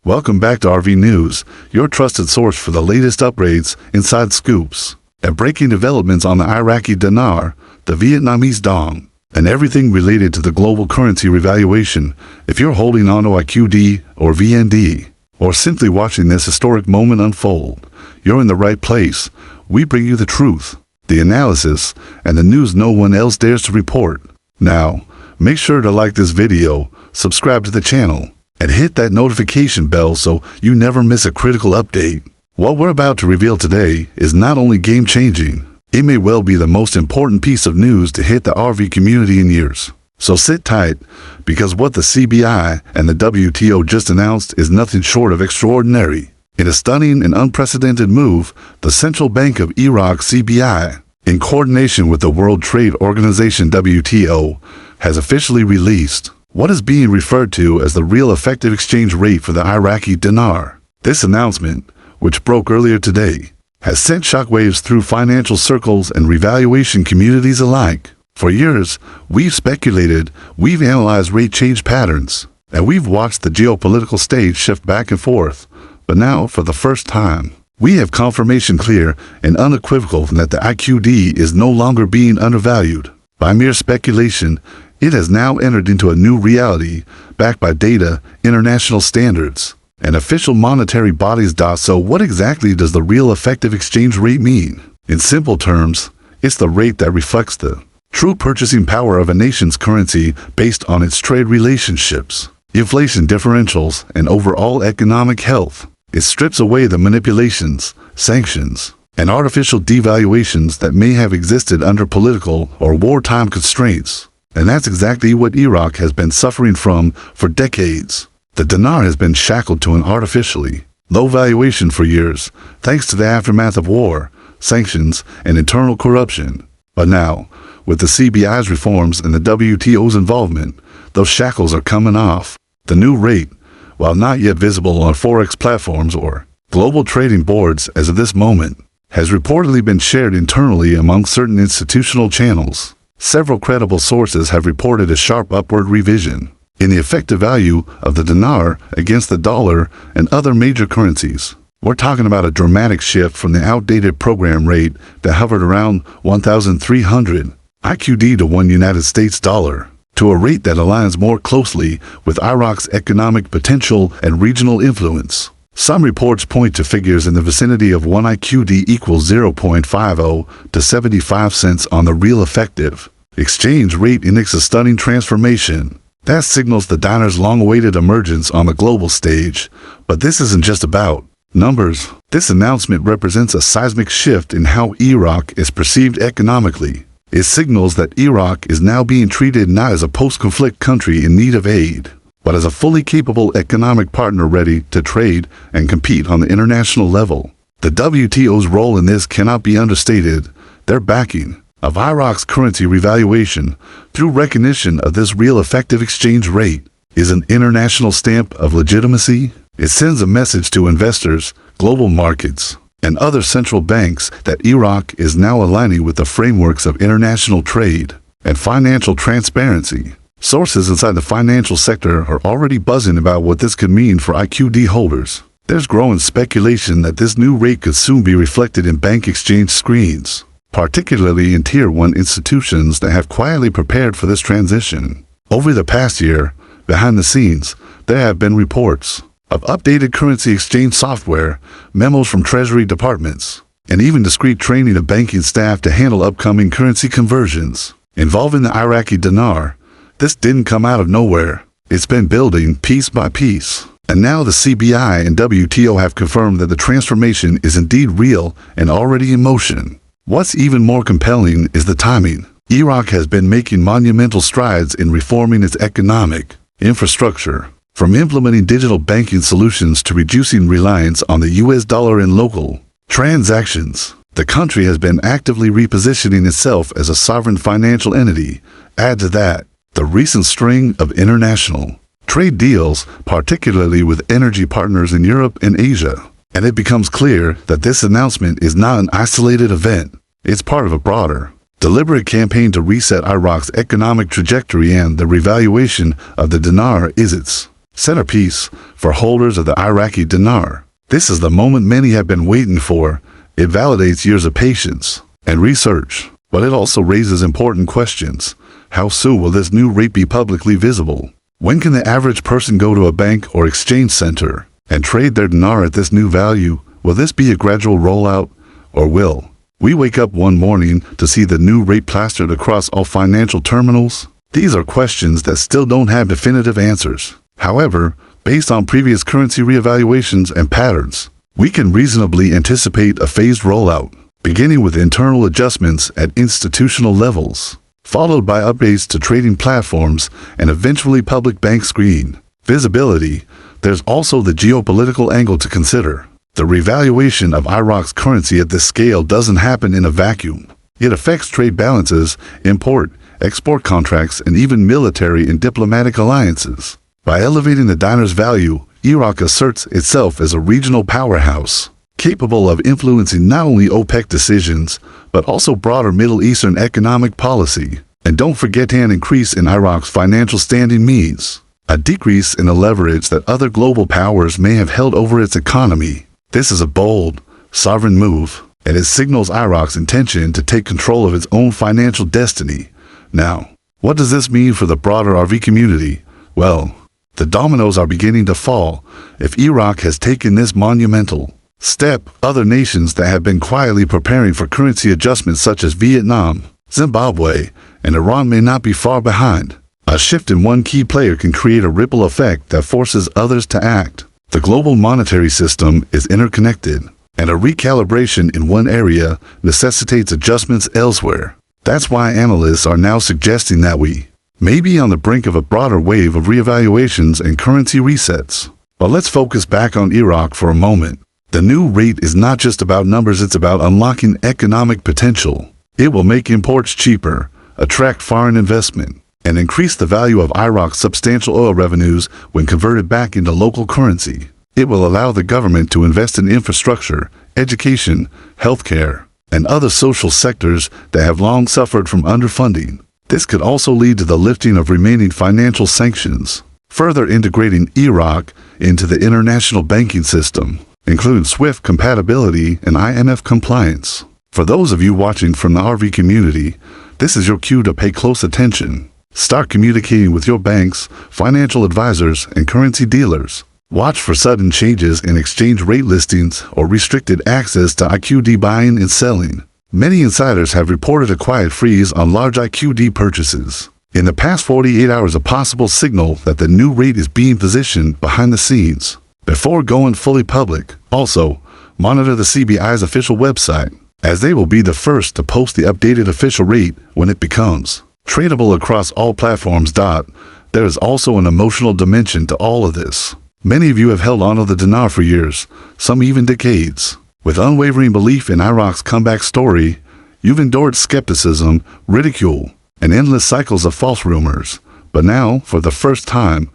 Welcome back to RV News, your trusted source for the latest upgrades, inside scoops, and breaking developments on the Iraqi Dinar, the Vietnamese Dong, and everything related to the global currency revaluation. If you're holding on to IQD or VND, or simply watching this historic moment unfold, you're in the right place. We bring you the truth, the analysis, and the news no one else dares to report. Now, make sure to like this video, subscribe to the channel, and hit that notification bell so you never miss a critical update. What we're about to reveal today is not only game-changing, it may well be the most important piece of news to hit the RV community in years. So sit tight, because what the CBI and the WTO just announced is nothing short of extraordinary. In a stunning and unprecedented move, the Central Bank of Iraq CBI, in coordination with the World Trade Organization WTO, has officially released what is being referred to as the real effective exchange rate for the Iraqi dinar. This announcement, which broke earlier today, has sent shockwaves through financial circles and revaluation communities alike. For years, we've speculated, we've analyzed rate change patterns, and we've watched the geopolitical stage shift back and forth. But now, for the first time, we have confirmation clear and unequivocal that the IQD is no longer being undervalued. By mere speculation, it has now entered into a new reality, backed by data, international standards, and official monetary bodies. So what exactly does the real effective exchange rate mean? In simple terms, it's the rate that reflects the true purchasing power of a nation's currency based on its trade relationships, inflation differentials, and overall economic health. It strips away the manipulations, sanctions, and artificial devaluations that may have existed under political or wartime constraints. And that's exactly what Iraq has been suffering from for decades. The dinar has been shackled to an artificially low valuation for years, thanks to the aftermath of war, sanctions, and internal corruption. But now, with the CBI's reforms and the WTO's involvement, those shackles are coming off. The new rate, while not yet visible on forex platforms or global trading boards as of this moment, has reportedly been shared internally among certain institutional channels. Several credible sources have reported a sharp upward revision in the effective value of the dinar against the dollar and other major currencies. We're talking about a dramatic shift from the outdated program rate that hovered around 1,300 IQD to one United States dollar, to a rate that aligns more closely with Iraq's economic potential and regional influence. Some reports point to figures in the vicinity of 1 IQD equals 0.50 to 75 cents on the real effective exchange rate index. A stunning transformation that signals the dinar's long-awaited emergence on the global stage. But this isn't just about numbers. This announcement represents a seismic shift in how Iraq is perceived economically. It signals that Iraq is now being treated not as a post-conflict country in need of aid, but as a fully capable economic partner ready to trade and compete on the international level. The WTO's role in this cannot be understated. Their backing of Iraq's currency revaluation through recognition of this real effective exchange rate is an international stamp of legitimacy. It sends a message to investors, global markets, and other central banks that Iraq is now aligning with the frameworks of international trade and financial transparency. Sources inside the financial sector are already buzzing about what this could mean for IQD holders. There's growing speculation that this new rate could soon be reflected in bank exchange screens, particularly in Tier 1 institutions that have quietly prepared for this transition. Over the past year, behind the scenes, there have been reports of updated currency exchange software, memos from treasury departments, and even discreet training of banking staff to handle upcoming currency conversions involving the Iraqi dinar. This didn't come out of nowhere. It's been building piece by piece. And now the CBI and WTO have confirmed that the transformation is indeed real and already in motion. What's even more compelling is the timing. Iraq has been making monumental strides in reforming its economic infrastructure, from implementing digital banking solutions to reducing reliance on the US dollar in local transactions. The country has been actively repositioning itself as a sovereign financial entity. Add to that the recent string of international trade deals, particularly with energy partners in Europe and Asia, and it becomes clear that this announcement is not an isolated event. It's part of a broader, deliberate campaign to reset Iraq's economic trajectory, and the revaluation of the dinar is its Centerpiece for holders of the Iraqi Dinar. This is the moment many have been waiting for. It validates years of patience and research, but it also raises important questions. How soon will this new rate be publicly visible? When can the average person go to a bank or exchange center and trade their dinar at this new value? Will this be a gradual rollout, or will we wake up one morning to see the new rate plastered across all financial terminals? These are questions that still don't have definitive answers. However, based on previous currency reevaluations and patterns, we can reasonably anticipate a phased rollout, beginning with internal adjustments at institutional levels, followed by updates to trading platforms and eventually public bank screen visibility. There's also the geopolitical angle to consider. The revaluation of Iraq's currency at this scale doesn't happen in a vacuum. It affects trade balances, import, export contracts, and even military and diplomatic alliances. By elevating the dinar's value, Iraq asserts itself as a regional powerhouse, capable of influencing not only OPEC decisions, but also broader Middle Eastern economic policy. And don't forget an increase in Iraq's financial standing means a decrease in the leverage that other global powers may have held over its economy. This is a bold, sovereign move, and it signals Iraq's intention to take control of its own financial destiny. Now, what does this mean for the broader RV community? Well, the dominoes are beginning to fall. If Iraq has taken this monumental step, other nations that have been quietly preparing for currency adjustments such as Vietnam, Zimbabwe, and Iran may not be far behind. A shift in one key player can create a ripple effect that forces others to act. The global monetary system is interconnected, and a recalibration in one area necessitates adjustments elsewhere. That's why analysts are now suggesting that we may be on the brink of a broader wave of reevaluations and currency resets. But let's focus back on Iraq for a moment. The new rate is not just about numbers, it's about unlocking economic potential. It will make imports cheaper, attract foreign investment, and increase the value of Iraq's substantial oil revenues when converted back into local currency. It will allow the government to invest in infrastructure, education, healthcare, and other social sectors that have long suffered from underfunding. This could also lead to the lifting of remaining financial sanctions, further integrating Iraq into the international banking system, including SWIFT compatibility and IMF compliance. For those of you watching from the RV community, this is your cue to pay close attention. Start communicating with your banks, financial advisors, and currency dealers. Watch for sudden changes in exchange rate listings or restricted access to IQD buying and selling. Many insiders have reported a quiet freeze on large IQD purchases in the past 48 hours, a possible signal that the new rate is being positioned behind the scenes before going fully public. Also, monitor the CBI's official website, as they will be the first to post the updated official rate when it becomes tradable across all platforms. There is also an emotional dimension to all of this. Many of you have held onto the dinar for years, some even decades. With unwavering belief in Iraq's comeback story, you've endured skepticism, ridicule, and endless cycles of false rumors. But now, for the first time,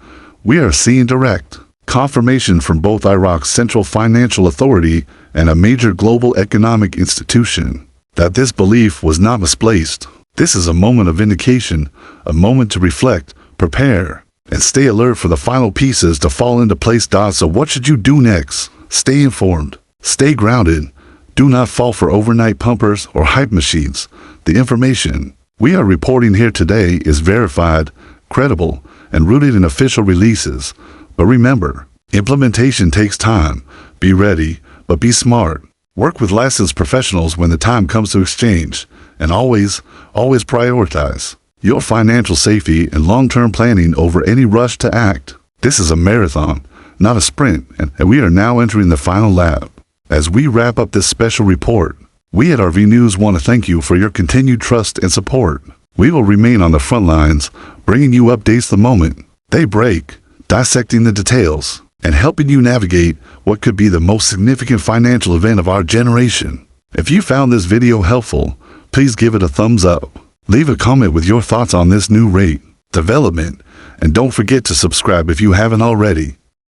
we are seeing direct confirmation from both Iraq's central financial authority and a major global economic institution that this belief was not misplaced. This is a moment of vindication, a moment to reflect, prepare, and stay alert for the final pieces to fall into place. So what should you do next? Stay informed. Stay grounded. Do not fall for overnight pumpers or hype machines. The information we are reporting here today is verified, credible, and rooted in official releases. But remember, implementation takes time. Be ready, but be smart. Work with licensed professionals when the time comes to exchange. And always prioritize your financial safety and long-term planning over any rush to act. This is a marathon, not a sprint, and we are now entering the final lap. As we wrap up this special report, we at RV News want to thank you for your continued trust and support. We will remain on the front lines, bringing you updates the moment they break, dissecting the details, and helping you navigate what could be the most significant financial event of our generation. If you found this video helpful, please give it a thumbs up. Leave a comment with your thoughts on this new rate development, and don't forget to subscribe if you haven't already.